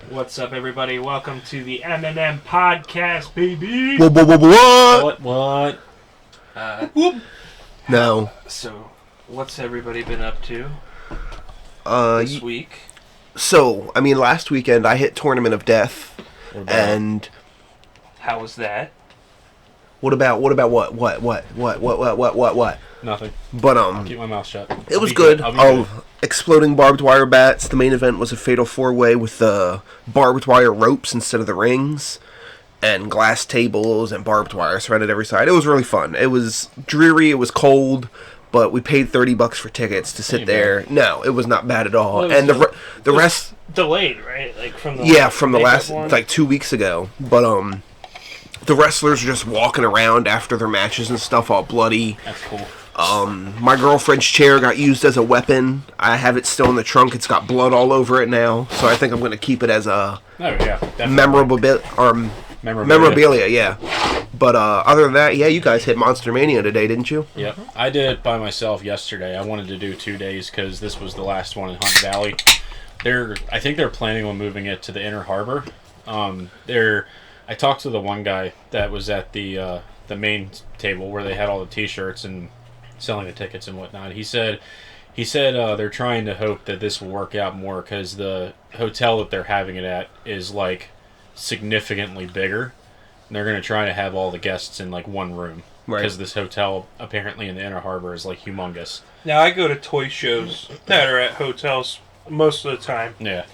What's up, everybody? Welcome to the M podcast, baby. What? No. So, what's everybody been up to this week? So, last weekend I hit Tournament of Death, and how was that? What about what? Nothing. But I'll keep my mouth shut. It was good. Exploding barbed wire bats. The main event was a fatal 4-way with the barbed wire ropes instead of the rings, and glass tables and barbed wire surrounded every side. It was really fun. It was dreary. It was cold, but we paid $30 for tickets to sit there. No, it was not bad at all. Well, and the rest delayed, right? Like from the last one? Like 2 weeks ago. But the wrestlers are just walking around after their matches and stuff, all bloody. That's cool. My girlfriend's chair got used as a weapon. I have it still in the trunk. It's got blood all over it now, so I think I'm going to keep it as a memorabilia. Yeah. But other than that, you guys hit Monster Mania today, didn't you? Yep. I did it by myself yesterday. I wanted to do 2 days because this was the last one in Hunt Valley. I think they're planning on moving it to the Inner Harbor. I talked to the one guy that was at the main table where they had all the T-shirts and selling the tickets and whatnot. He said they're trying to hope that this will work out more because the hotel that they're having it at is like significantly bigger, and they're going to try to have all the guests in like one room because this hotel apparently in the Inner Harbor is like humongous. Now I go to toy shows that are at hotels most of the time. Yeah.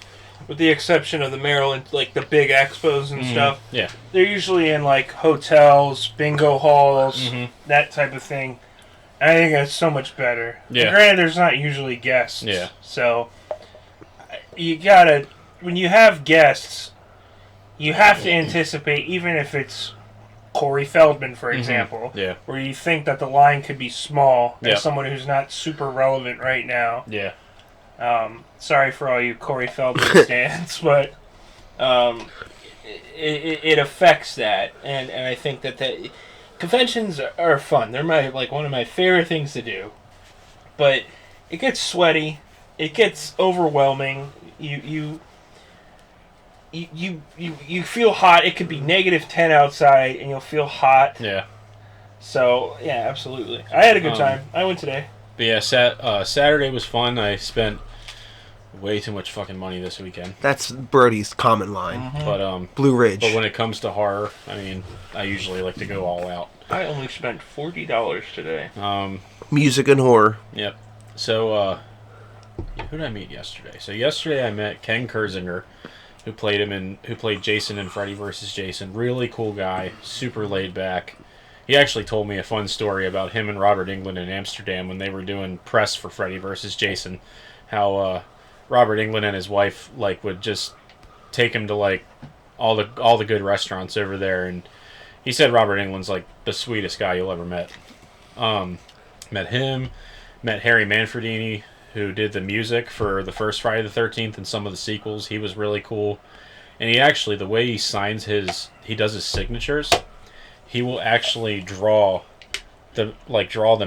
With the exception of the Maryland, like the big expos and stuff. Yeah. They're usually in like hotels, bingo halls, that type of thing. And I think that's so much better. Yeah. And granted, there's not usually guests. Yeah. So, you gotta, when you have guests, you have to anticipate, even if it's Corey Feldman, for example, where you think that the line could be small as someone who's not super relevant right now. Yeah. Sorry for all you Corey Feldman fans, but it affects that, and I think that conventions are fun. They're one of my favorite things to do, but it gets sweaty, it gets overwhelming. You feel hot. It could be -10 outside, and you'll feel hot. Yeah. So yeah, absolutely. I had a good time. I went today. But yeah, Saturday was fun. I spent way too much fucking money this weekend. That's Brody's common line. But Blue Ridge. But when it comes to horror, I usually like to go all out. I only spent $40 today. Music and horror. Yep. So who did I meet yesterday? So yesterday I met Ken Kersinger, who played Jason in Freddy vs. Jason. Really cool guy, super laid back. He actually told me a fun story about him and Robert Englund in Amsterdam when they were doing press for Freddy vs. Jason. How Robert Englund and his wife would just take him to all the good restaurants over there, and he said Robert Englund's the sweetest guy you'll ever met. Met him, met Harry Manfredini, who did the music for the first Friday the 13th and some of the sequels. He was really cool, and he actually, the way he signs he does his signatures. He will actually draw the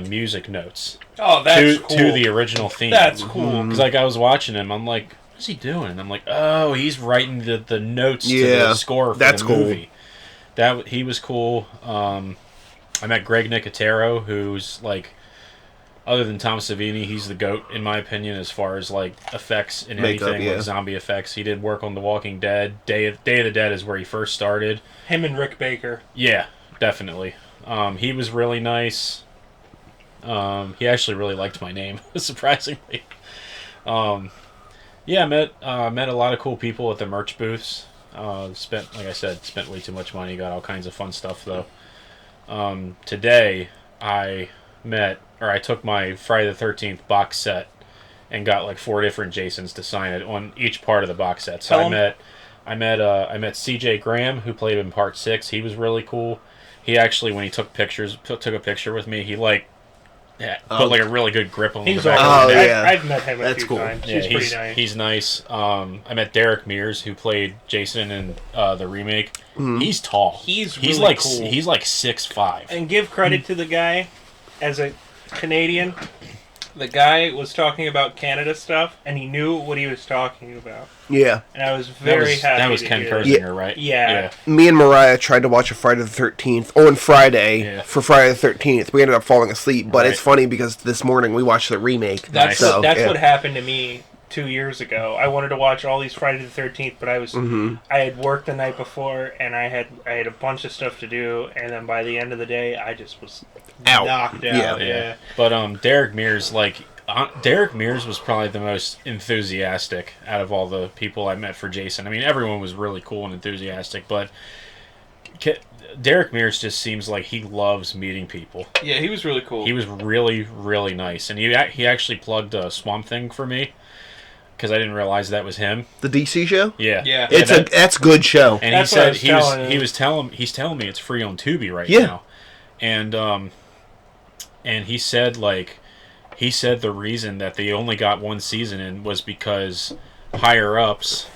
music notes. Oh, that's cool. To the original theme. That's cool. Because I was watching him, I'm like, what's he doing? And I'm like, oh, he's writing the notes to the score for the movie. He was cool. I met Greg Nicotero, who's other than Tom Savini, he's the GOAT in my opinion as far as effects and anything, zombie effects. He did work on The Walking Dead. Day of the Dead is where he first started. Him and Rick Baker. Yeah. Definitely. He was really nice. He actually really liked my name, surprisingly. I met a lot of cool people at the merch booths. Spent way too much money. Got all kinds of fun stuff though. Today I took my Friday the 13th box set and got 4 different Jasons to sign it on each part of the box set. So I met CJ Graham, who played in part 6. He was really cool. He actually, when he took a picture with me, he put a really good grip on the back of the neck. I've met him a few times. Yeah, he's pretty nice. He's nice. I met Derek Mears, who played Jason in the remake. He's tall. He's really cool. He's 6'5". And give credit to the guy, as a Canadian, the guy was talking about Canada stuff, and he knew what he was talking about. Yeah. And I was very happy. That was Ken Kersinger, right? Yeah. Me and Mariah tried to watch a Friday the 13th, on Friday, for Friday the 13th. We ended up falling asleep, but it's funny because this morning we watched the remake. That's what happened to me 2 years ago. I wanted to watch all these Friday the 13th, but I had worked the night before, and I had a bunch of stuff to do, and then by the end of the day, I just was knocked out. Yeah. But Derek Mears, Derek Mears was probably the most enthusiastic out of all the people I met for Jason. I mean, everyone was really cool and enthusiastic, but Derek Mears just seems like he loves meeting people. Yeah, he was really cool. He was really, really nice, and he actually plugged Swamp Thing for me. Because I didn't realize that was him. The DC show? Yeah. That's a good show. And he said he's telling me it's free on Tubi right now. And he said the reason that they only got one season in was because higher ups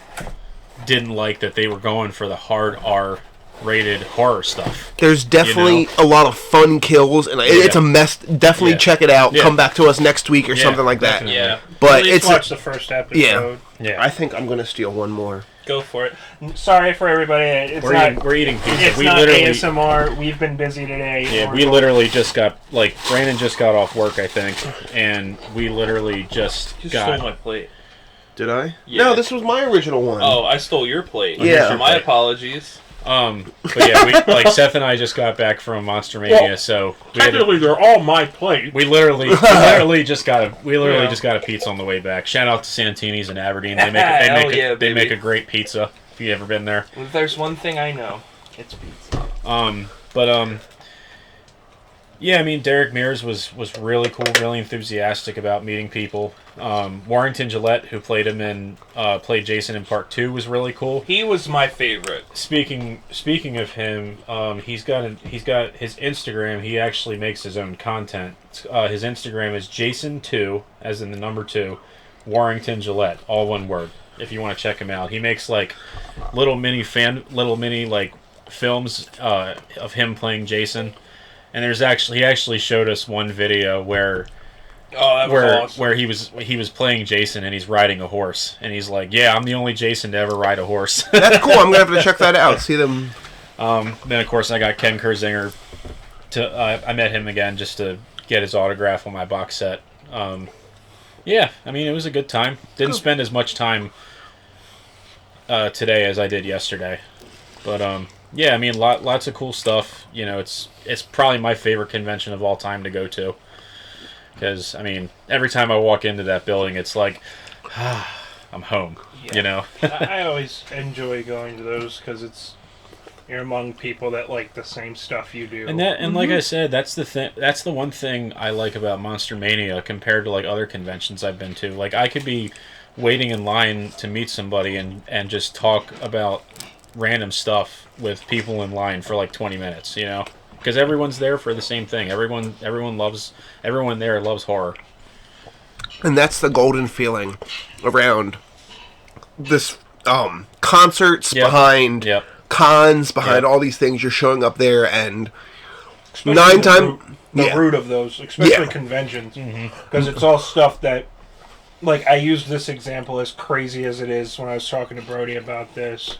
didn't like that they were going for the hard R-rated horror stuff. There's definitely a lot of fun kills, and it's a mess. Definitely check it out. Come back to us next week or something like that. Definitely. Yeah. But it's watch the first episode. Yeah. I think I'm gonna steal one more. Go for it. Sorry for everybody. We're eating pizza. It's not ASMR. We've been busy today. Yeah, we literally just got Brandon just got off work, I think, and we literally just got. Stole my plate. Did I? Yeah. No, this was my original one. Oh, I stole your plate. Yeah. My apologies. But yeah, Seth and I just got back from Monster Mania, so technically they're all my plate. We literally just got a pizza on the way back. Shout out to Santini's in Aberdeen. They make a great pizza. If you ever been there. If there's one thing I know, it's pizza. Yeah, I mean, Derek Mears was really cool, really enthusiastic about meeting people. Warrington Gillette, who played Jason in Part 2, was really cool. He was my favorite. Speaking of him, he's got his Instagram. He actually makes his own content. His Instagram is Jason2, as in the number 2, Warrington Gillette, all one word. If you want to check him out, he makes little mini films of him playing Jason. And he actually showed us one video where he was playing Jason and he's riding a horse, and he's like, "Yeah, I'm the only Jason to ever ride a horse." That's cool. I'm gonna have to check that out. See them. Then of course I got Ken Kersinger. I met him again just to get his autograph on my box set. Yeah, I mean, it was a good time. Didn't spend as much time today as I did yesterday, but yeah, I mean, lots of cool stuff. You know, it's probably my favorite convention of all time to go to. Because, I mean, every time I walk into that building, it's like, I'm home, you know? I always enjoy going to those because you're among people that like the same stuff you do. And like I said, that's the one thing I like about Monster Mania compared to, other conventions I've been to. I could be waiting in line to meet somebody and just talk about random stuff with people in line for 20 minutes, you know, because everyone's there for the same thing. Everyone there loves horror, and that's the golden feeling around this concerts behind cons behind all these things. You're showing up there, and especially the root of those, especially conventions, because it's all stuff that, I used this example, as crazy as it is, when I was talking to Brody about this.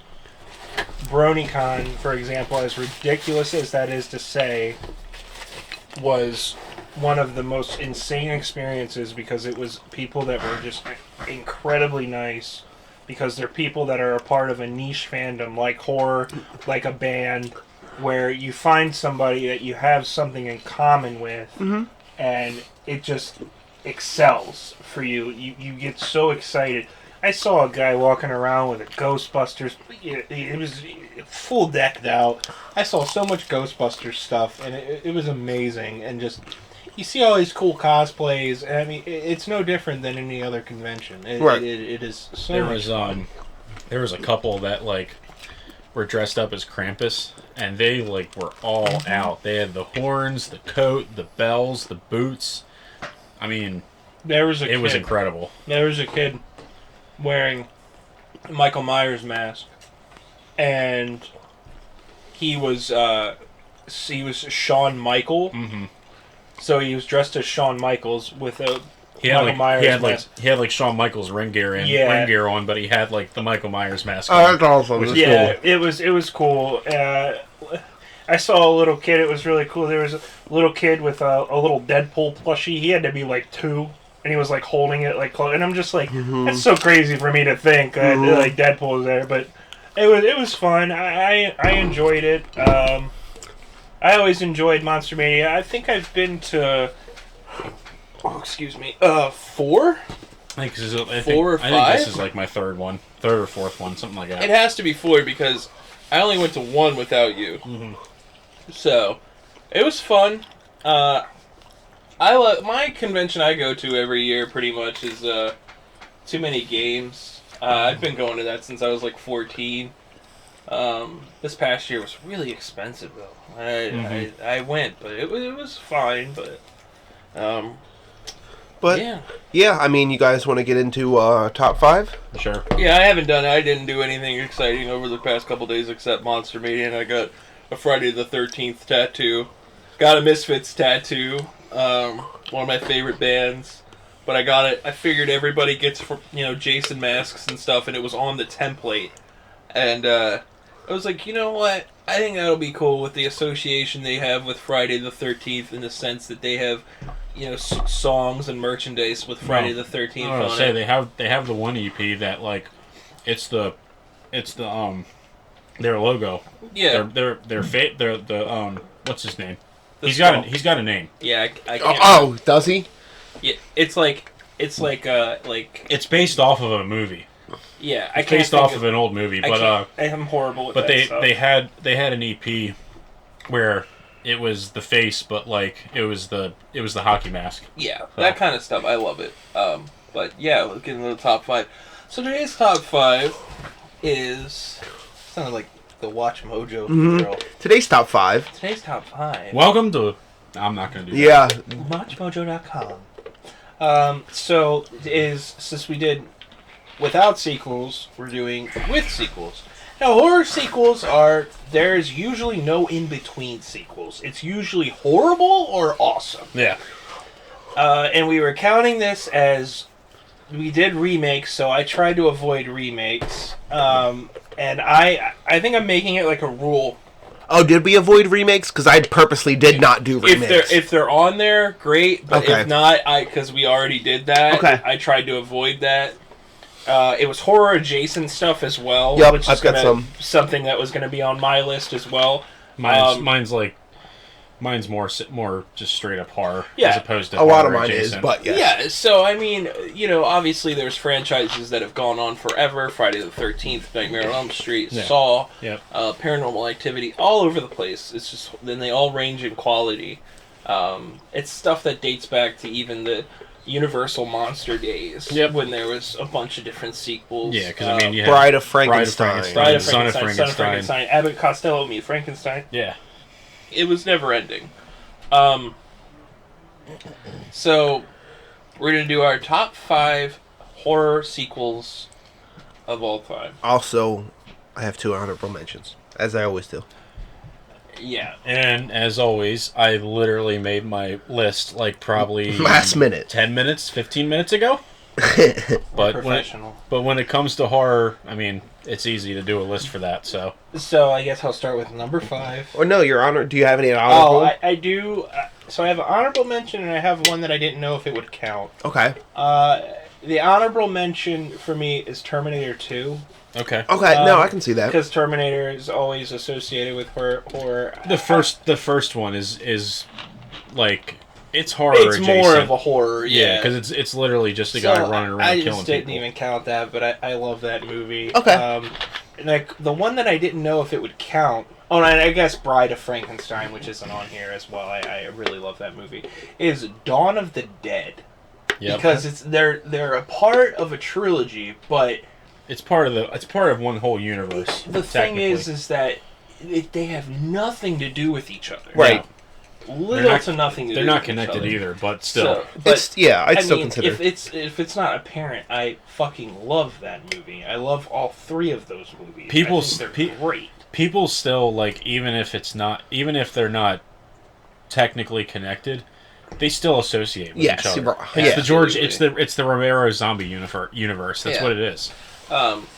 BronyCon, for example, as ridiculous as that is to say, was one of the most insane experiences because it was people that were just incredibly nice, because they're people that are a part of a niche fandom like horror, like a band, where you find somebody that you have something in common with, and it just excels for you. You get so excited. I saw a guy walking around with a Ghostbusters. It was full decked out. I saw so much Ghostbusters stuff, and it was amazing. And just, you see all these cool cosplays, and I mean, it's no different than any other convention. It is so much fun. There was a couple that were dressed up as Krampus, and they were all out. They had the horns, the coat, the bells, the boots. I mean, it was incredible. There was a kid wearing Michael Myers mask, and he was Shawn Michael. So he was dressed as Shawn Michaels with a He had Michael Myers mask. He had like Shawn Michaels ring gear on, but he had like the Michael Myers mask. Oh, that's awesome. Which is Yeah, cool. it was cool. I saw a little kid. It was really cool. There was a little kid with a little Deadpool plushie. He had to be like 2, and he was like holding it like close. And I'm just like, that's so crazy for me to think that like Deadpool was there. But it was fun. I enjoyed it. I always enjoyed Monster Mania. I think I've been to 4. I think this is 4 or 5. I think this is like my third or 4th one, something like that. It has to be 4 because I only went to 1 without you. Mm-hmm. So, it was fun. My convention I go to every year pretty much is Too Many Games. I've been going to that since I was like 14. This past year was really expensive though. I went, but it was fine. But yeah, I mean, you guys want to get into top 5? Sure. Yeah, I haven't done it. I didn't do anything exciting over the past couple days except Monster Mania, and I got a Friday the 13th tattoo. Got a Misfits tattoo. One of my favorite bands. But I got it. I figured everybody gets, Jason masks and stuff, and it was on the template. And I was like, you know what? I think that'll be cool with the association they have with Friday the 13th in the sense that they have, songs and merchandise with Friday the 13th on it. They have the one EP that like, it's the their logo. Yeah. Their what's his name? He's got a name. Yeah, I can't. Oh, does he? Yeah, it's based off of a movie. Yeah, it's based off of an old movie, but I'm horrible at but that stuff. they had an EP where it was the face, but like it was the hockey mask. Yeah, that kind of stuff. I love it. But yeah, let's get into the top 5. So today's top 5 is sounded like the Watch Mojo girl. Today's top 5. Today's top 5. Welcome to. I'm not gonna do that. Yeah. WatchMojo.com. So since we did without sequels, we're doing with sequels. Now, horror sequels there's usually no in-between sequels. It's usually horrible or awesome. Yeah. And we were counting this as we did remakes, so I tried to avoid remakes. And I think I'm making it like a rule. Oh, did we avoid remakes? Because I purposely did not do remakes. If they're on there, great. But okay. If not, because we already did that, okay. I tried to avoid that. It was horror adjacent stuff as well. Yep, which I've got something that was going to be on my list as well. Mine's more just straight up horror, as opposed to a lot of mine adjacent. is, but yes. Yeah. So I mean, obviously there's franchises that have gone on forever: Friday the 13th, Nightmare on Elm Street, Saw, Paranormal Activity, all over the place. It's just then they all range in quality. It's stuff that dates back to even the Universal Monster days, when there was a bunch of different sequels. Yeah, because I mean, you had Bride of Frankenstein, Son of Frankenstein, Abbott Costello Meet Frankenstein. Yeah, it was never ending. So we're gonna do our top 5 horror sequels of all time. Also, I have 2 honorable mentions, as I always do. Yeah. And as always, I literally made my list like probably last minute, 10 minutes, 15 minutes ago. But when it comes to horror, I mean, it's easy to do a list for that. So I guess I'll start with number 5. Oh no, Your Honor. Do you have any honorable? Oh, I do. So I have an honorable mention, and I have one that I didn't know if it would count. Okay. The honorable mention for me is Terminator 2. Okay. No, I can see that. Because Terminator is always associated with horror. The first one is like it's horror. It's adjacent. more of a horror, yeah. Because it's literally just a guy running around killing people. I just didn't even count that, but I love that movie. Okay. Like the one that I didn't know if it would count. Oh, and I guess Bride of Frankenstein, which isn't on here as well. I really love that movie. Is Dawn of the Dead. Yep. Because they're a part of a trilogy, but it's part of one whole universe. The thing is that they have nothing to do with each other. Right. Little to nothing to do with each other. They're not connected either, but still. I'd still consider. If it's not apparent, I fucking love that movie. I love all 3 of those movies. They're great. People still, like, even if they're not technically connected, they still associate with each other. It's the Romero zombie universe. That's what it is.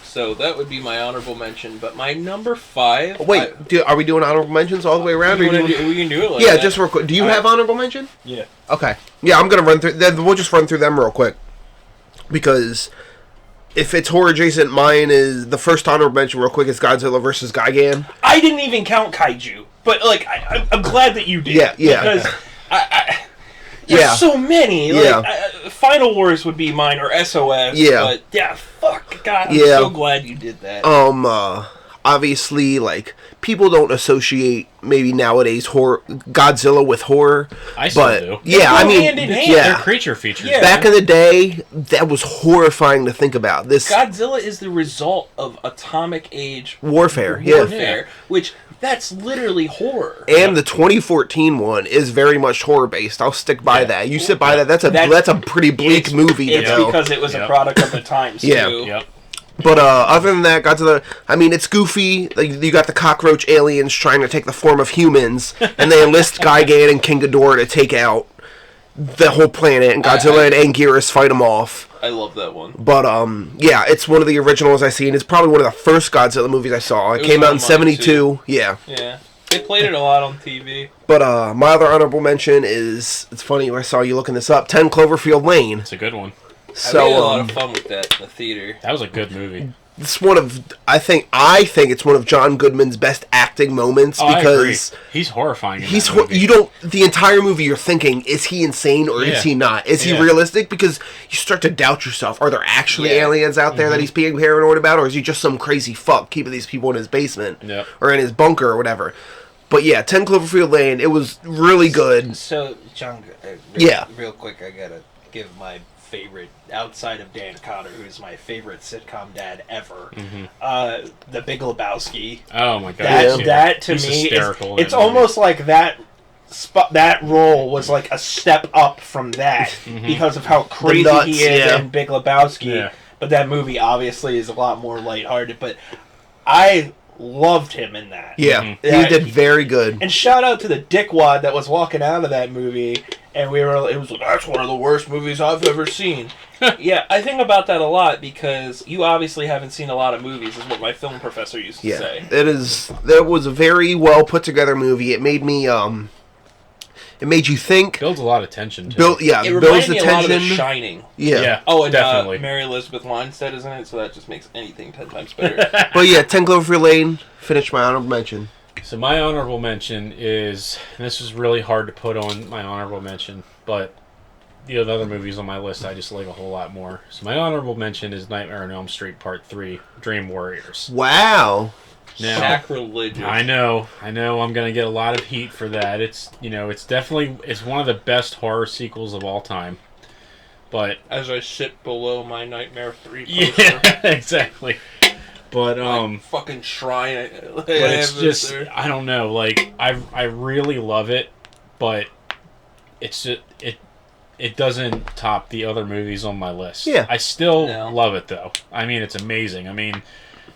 So that would be my honorable mention, but my number 5... Wait, are we doing honorable mentions all the way around? We can do it like that. just real quick. Do you have honorable mention? Yeah. Okay. Yeah, I'm going to run through... Then we'll just run through them real quick. Because if it's horror adjacent, mine is... The first honorable mention real quick is Godzilla vs. Gigan. I didn't even count Kaiju, but like I'm glad that you did. Yeah. Because there's so many. Like, Final Wars would be mine, or SOS. Yeah. But fuck, God, I'm so glad you did that. Obviously, like, people don't associate maybe nowadays Godzilla with horror. I still do. Yeah, I mean, hand in hand. They're creature features. Yeah. Back in the day, that was horrifying to think about. This Godzilla is the result of atomic age warfare, which that's literally horror. And the 2014 one is very much horror based. I'll stick by that. You sit by that. That's a pretty bleak movie. It's because it was a product of the times too. Yep. But other than that, Godzilla, I mean, it's goofy. Like, you got the cockroach aliens trying to take the form of humans, and they enlist Gigan and King Ghidorah to take out the whole planet, and Godzilla and Anguirus fight them off. I love that one. But, yeah, it's one of the originals I've seen. It's probably one of the first Godzilla movies I saw. It came out in 1972. Yeah. Yeah. They played it a lot on TV. But my other honorable mention is, it's funny, I saw you looking this up, 10 Cloverfield Lane. It's a good one. So, I had a lot of fun with that in the theater. That was a good movie. It's one of, I think it's one of John Goodman's best acting moments because he's horrifying. The entire movie you're thinking, is he insane or is he not? Is he realistic? Because you start to doubt yourself. Are there actually aliens out there that he's being paranoid about, or is he just some crazy fuck keeping these people in his basement or in his bunker or whatever? But yeah, 10 Cloverfield Lane, it was really good. So, John, real quick, I gotta give my favorite, outside of Dan Cotter, who's my favorite sitcom dad ever, The Big Lebowski. Oh my god, that to me it's almost like that role was like a step up from that because of how crazy he is in Big Lebowski. But that movie obviously is a lot more lighthearted. But I loved him in that. He did very good. And shout out to the dickwad that was walking out of that movie. And it was like, that's one of the worst movies I've ever seen. Yeah, I think about that a lot because you obviously haven't seen a lot of movies, is what my film professor used to say. That was a very well put together movie. It made me, it made you think. Builds a lot of tension, too. It reminded me a lot of The Shining. Yeah. Oh, and definitely. Mary Elizabeth Winstead is in it, so that just makes anything 10 times better. But yeah, 10 Cloverfield Lane, finish my honorable mention. So my honorable mention is, and this was really hard to put on my honorable mention, but the other movies on my list I just like a whole lot more. So my honorable mention is Nightmare on Elm Street Part 3, Dream Warriors. Wow. Now, sacrilegious. I know I'm going to get a lot of heat for that. It's it's one of the best horror sequels of all time. But as I sit below my Nightmare 3 poster. Yeah, exactly. But fucking shrine. But it's just I don't know. Like I really love it, but it's it doesn't top the other movies on my list. Yeah, I still love it though. I mean, it's amazing. I mean,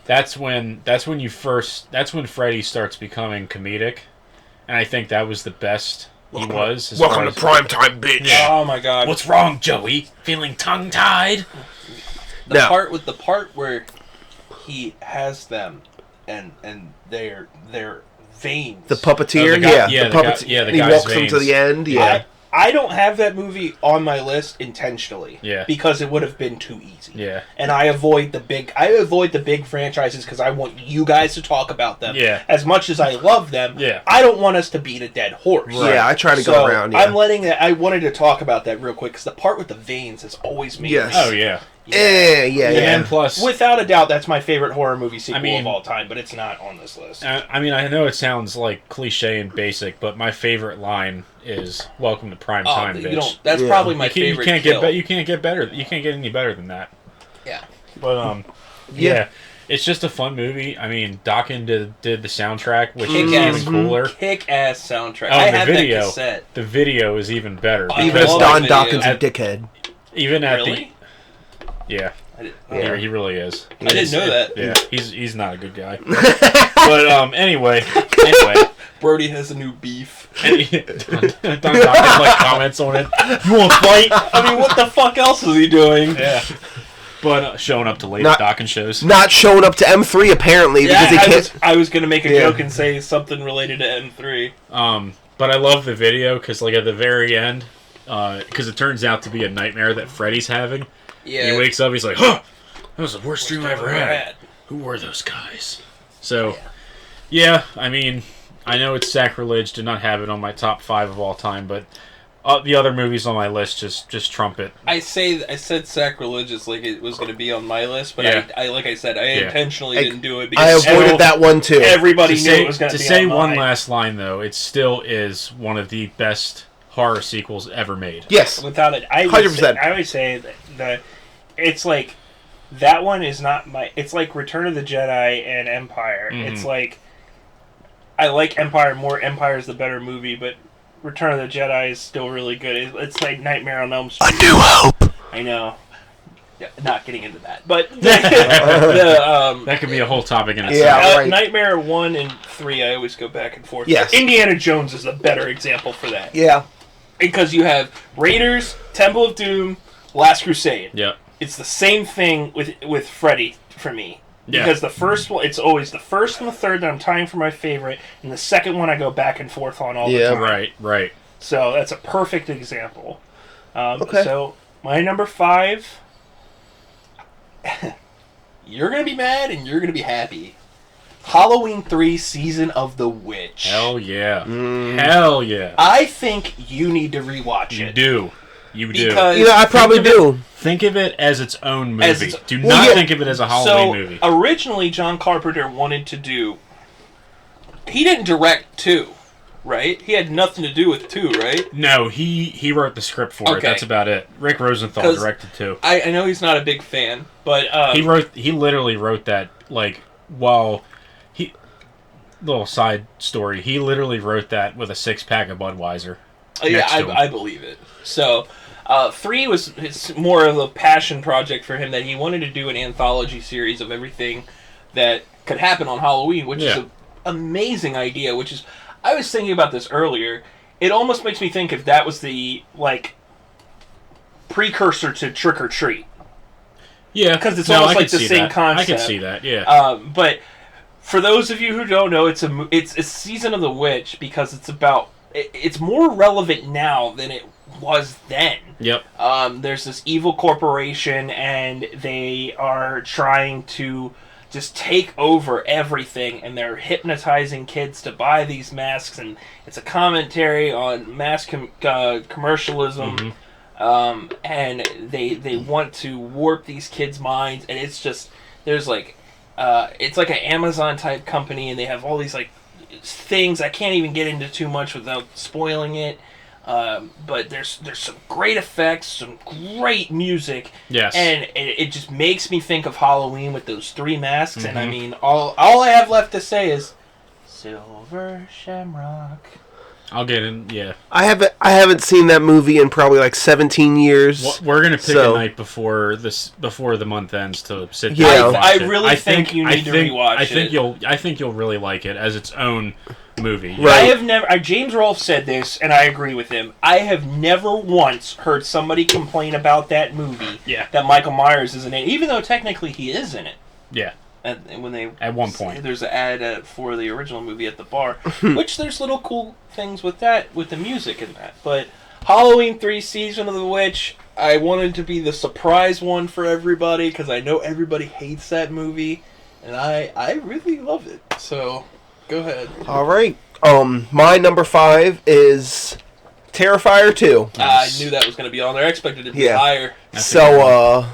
that's when Freddy starts becoming comedic, and I think that was the best he was. Welcome to primetime, bitch. Yeah. Oh my god. What's wrong, Joey? Feeling tongue-tied? The part where he has them and their veins. The puppeteer, he walks them to the end. Yeah, I don't have that movie on my list intentionally. Yeah, because it would have been too easy. Yeah, and I avoid the big franchises because I want you guys to talk about them. Yeah, as much as I love them. Yeah, I don't want us to beat a dead horse. Right. Yeah, I try to go around. Yeah. I wanted to talk about that real quick because the part with the veins has always made. Yes. Oh yeah. And plus, without a doubt, that's my favorite horror movie sequel of all time, but it's not on this list. I mean, I know it sounds like cliche and basic, but my favorite line is "Welcome to Prime Time, bitch." That's probably my favorite. You can't get better. You can't get any better than that. Yeah. But yeah, it's just a fun movie. I mean, Dokken did the soundtrack, which is even cooler. Kick-ass soundtrack. Oh, I have that cassette. The video is even better. Even as Don Dokken's a dickhead. Even at really? Yeah. He really is. I didn't know that. Yeah, he's not a good guy. But anyway, Brody has a new beef. Don like comments on it. You want to fight? I mean, what the fuck else is he doing? Yeah. But showing up to late docking shows. Not showing up to M3 apparently because he can't. I was gonna make a joke and say something related to M3. But I love the video because like at the very end, because it turns out to be a nightmare that Freddy's having. Yeah. He wakes up. He's like, "Huh, that was the worst dream I ever had. Who were those guys?" So, yeah. I mean, I know it's sacrilege to not have it on my top 5 of all time, but. The other movies on my list just trump it. I said sacrilegious like it was going to be on my list, but I like I said, I intentionally didn't do it because I avoided that one too. Everybody knew it was going to be on mine. To say one last line though, it still is one of the best horror sequels ever made. Yes, without it. 100%. I would say that it's like that one is not my. It's like Return of the Jedi and Empire. Mm-hmm. It's like I like Empire more. Empire is the better movie, but Return of the Jedi is still really good. It's like Nightmare on Elm Street. A New Hope. I know. Yeah, not getting into that, but that could be a whole topic in itself. Yeah, right. Nightmare 1 and 3, I always go back and forth. Yes. Indiana Jones is a better example for that. Yeah. Because you have Raiders, Temple of Doom, Last Crusade. Yeah. It's the same thing with Freddy for me. Yeah. Because the first one, it's always the first and the third that I'm tying for my favorite, and the second one I go back and forth on all the time. Right. So that's a perfect example. Okay. So my number 5, you're going to be mad and you're going to be happy. Halloween 3 Season of the Witch. Hell yeah. Hell yeah. I think you need to rewatch it. You do. Because I probably do. Think of it as its own movie. Do not think of it as a Halloween movie. Originally, John Carpenter wanted to do... He didn't direct 2, right? He had nothing to do with 2, right? No, he wrote the script for it. That's about it. Rick Rosenthal directed 2. I know he's not a big fan, but... He literally wrote that, like, while... Little side story. He literally wrote that with a 6-pack of Budweiser. Yeah, I believe it. So, 3 it's more of a passion project for him that he wanted to do an anthology series of everything that could happen on Halloween, which is an amazing idea. Which is, I was thinking about this earlier. It almost makes me think if that was the precursor to Trick or Treat. Yeah, because it's almost like the same concept. I can see that. Yeah, but for those of you who don't know, it's a Season of the Witch because it's about. It's more relevant now than it was then. Yep. There's this evil corporation, and they are trying to just take over everything, and they're hypnotizing kids to buy these masks, and it's a commentary on mass commercialism, and they want to warp these kids' minds, and it's just, there's it's like an Amazon type company, and they have all these things I can't even get into too much without spoiling it. But there's some great effects, some great music. Yes. And it just makes me think of Halloween with those 3 masks. And I mean, all I have left to say is Silver Shamrock. I'll get in. Yeah. I haven't seen that movie in probably 17 years. Well, we're gonna pick a night before the month ends to sit down. And watch I really think you need to rewatch it. I think you'll really like it as its own movie. Right. I have never. James Rolfe said this, and I agree with him. I have never once heard somebody complain about that movie. Yeah. That Michael Myers isn't in it, even though technically he is in it. Yeah. And when they at one point there's an ad for the original movie at the bar, which there's little cool things with that, with the music and that. But Halloween 3 Season of the Witch, I wanted to be the surprise one for everybody because I know everybody hates that movie, and I really love it. So go ahead. All right. My number 5 is Terrifier 2. I knew that was going to be on there. I expected it to be higher. So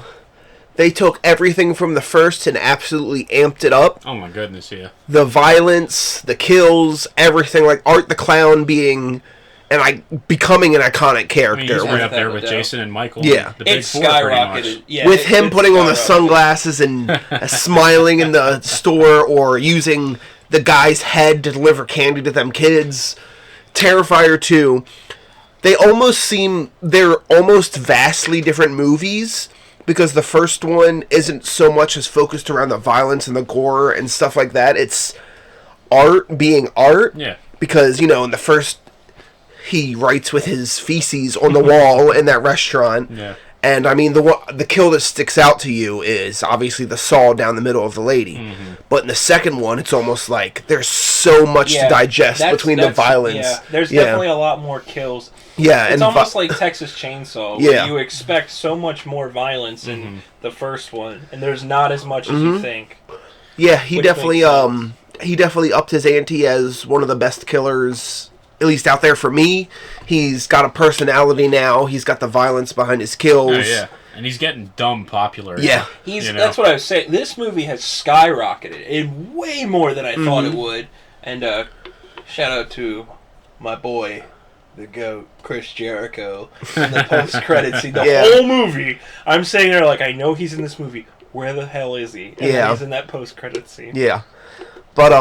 they took everything from the first and absolutely amped it up. Oh my goodness, yeah. The violence, the kills, everything, like Art the Clown becoming an iconic character. I mean, he's right up there with Jason and Michael. Yeah. The big it's four, skyrocketed. Yeah, with him putting on the sunglasses and smiling in the store, or using the guy's head to deliver candy to them kids. Terrifier 2. They're almost vastly different movies, because the first one isn't so much as focused around the violence and the gore and stuff like that. It's art being art. Yeah. Because, in the first, he writes with his feces on the wall in that restaurant. Yeah. And, I mean, the kill that sticks out to you is obviously the saw down the middle of the lady. Mm-hmm. But in the second one, it's almost like there's so much to digest between the violence. Yeah, there's definitely a lot more kills. Yeah, it's almost like Texas Chainsaw, where you expect so much more violence in the first one, and there's not as much as you think. Yeah, he definitely upped his ante as one of the best killers, at least out there for me. He's got a personality now. He's got the violence behind his kills. Oh, yeah. And he's getting dumb popular. Yeah. That's what I was saying. This movie has skyrocketed in way more than I thought it would. And shout out to my boy, the GOAT, Chris Jericho, in the post-credits scene. The whole movie, I'm sitting there like, I know he's in this movie. Where the hell is he? And then he's in that post-credits scene. Yeah. But,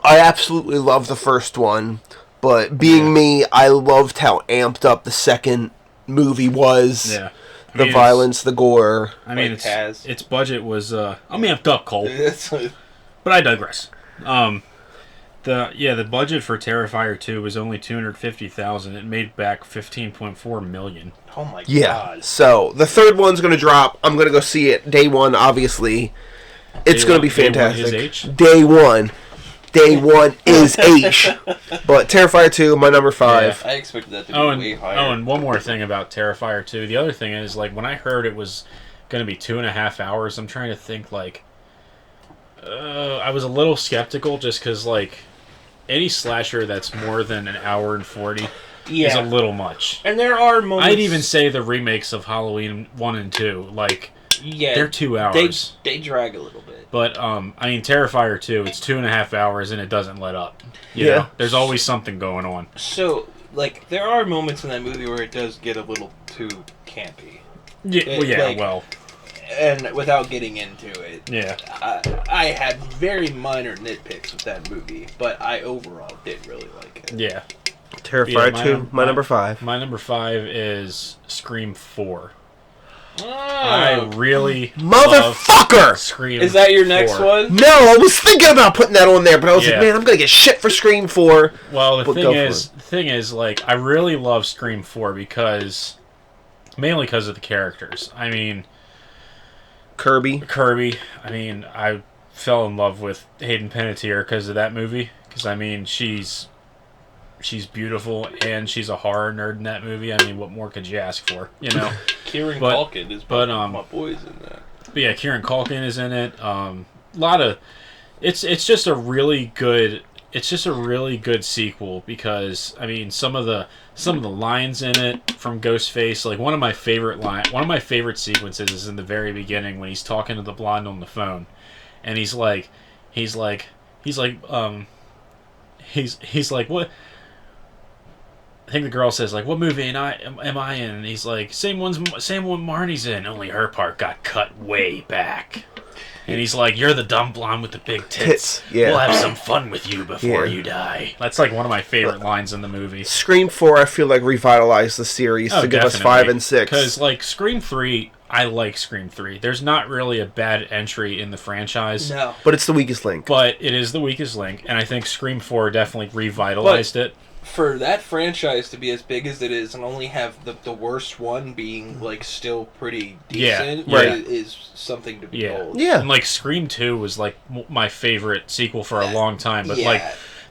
I absolutely love the first one. But being me, I loved how amped up the second movie was. Yeah. The violence, the gore. I mean, its budget was... I'm amped up, Cole. But I digress. The budget for Terrifier 2 was only $250,000. It made back $15.4 million. Oh my god. Yeah. So the third one's gonna drop. I'm gonna go see it day one. Obviously, it's gonna be fantastic. Day one is H. But Terrifier 2, my number 5. Yeah, I expected that to be way higher. Oh, and one more thing about Terrifier 2. The other thing is, like, when I heard it was gonna be 2.5 hours, I'm trying to think, like, I was a little skeptical just because, like, any slasher that's more than an hour and 40 is a little much. And there are moments... I'd even say the remakes of Halloween 1 and 2, like, they're 2 hours. They drag a little bit. But, I mean, Terrifier 2, it's 2.5 hours and it doesn't let up. You know? There's always something going on. So, like, there are moments in that movie where it does get a little too campy. Yeah, And without getting into it, yeah, I had very minor nitpicks with that movie, but I overall did really like it. Yeah. Terrifier 2, my number 5. My number 5 is Scream 4. Oh. I really Motherfucker! love Scream. Is that your 4. next one? No, I was thinking about putting that on there, but I was like, man, I'm gonna get shit for Scream 4. Well, the thing is, like, I really love Scream 4 mainly because of the characters. I mean, Kirby. I mean, I fell in love with Hayden Panettiere because of that movie. Because, I mean, she's beautiful and she's a horror nerd in that movie. I mean, what more could you ask for? You know. Kieran Culkin is my boys in that. But yeah, Kieran Culkin is in it. It's just a really good. It's just a really good sequel because I mean some of the lines in it from Ghostface, like one of my favorite sequences is in the very beginning when he's talking to the blonde on the phone, and he's like what? I think the girl says like, "What movie am I in?" And he's like, "Same one Marnie's in. Only her part got cut way back." And he's like, "You're the dumb blonde with the big tits. Yeah. We'll have some fun with you before you die." That's like one of my favorite lines in the movie. Scream 4, I feel like revitalized the series to give us 5 and 6. Because like Scream 3, I like Scream 3. There's not really a bad entry in the franchise. No. But it's the weakest link. But it is the weakest link, and I think Scream 4 definitely revitalized it. For that franchise to be as big as it is and only have the worst one being like still pretty decent is something to behold. Yeah. And like Scream 2 was like my favorite sequel for a long time, but like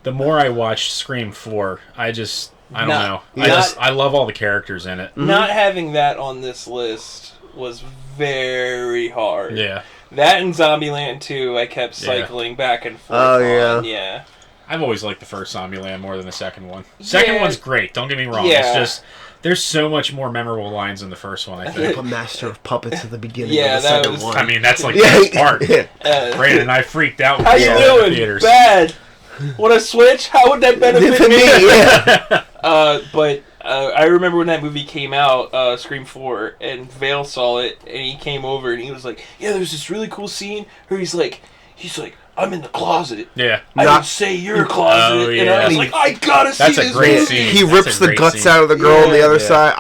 the more I watched Scream 4, I don't know. I love all the characters in it. Not having that on this list was very hard. Yeah. That and Zombieland 2 I kept cycling back and forth on. Yeah. I've always liked the first Zombieland more than the second one. Second one's great, don't get me wrong. Yeah. It's just, there's so much more memorable lines in the first one, I think. A master of puppets at the beginning of the second one. I mean, that's like the best part. Brandon and I freaked out when we saw it in the theaters. Bad. Want to switch? How would that benefit me? But I remember when that movie came out, Scream 4, and Vale saw it, and he came over and he was like, "Yeah, there's this really cool scene where he's like, I'm in the closet. Yeah. I didn't say you're closet." Oh, yeah. And I was like, I gotta see this. That's a great scene. He rips the guts out of the girl on the other side.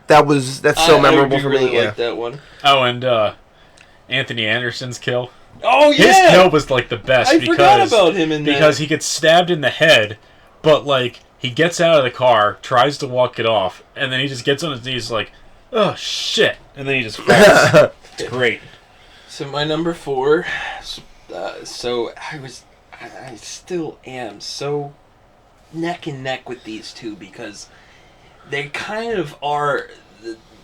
That's so memorable for me. I like that one. Oh, and Anthony Anderson's kill. Oh, yeah. His kill was like the best. I forgot about him in that. Because he gets stabbed in the head, but like He gets out of the car, tries to walk it off, and then he just gets on his knees like, oh, shit. And then he just falls. It's great. So my number 4, so I still am so neck and neck with these two because they kind of are,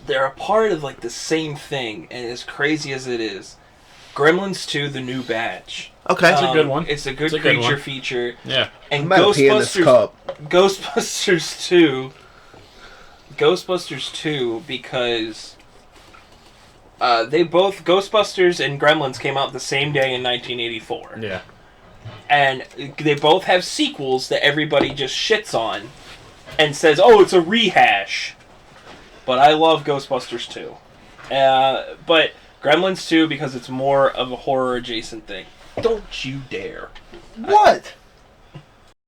they're a part of like the same thing, and as crazy as it is, Gremlins 2, The New Batch. Okay. It's a good one. It's a good creature feature. Yeah. And I'm pee in this cup. Ghostbusters 2 because they both, Ghostbusters and Gremlins came out the same day in 1984. Yeah. And they both have sequels that everybody just shits on and says, oh, it's a rehash. But I love Ghostbusters 2. But Gremlins 2 because it's more of a horror adjacent thing. Don't you dare. What?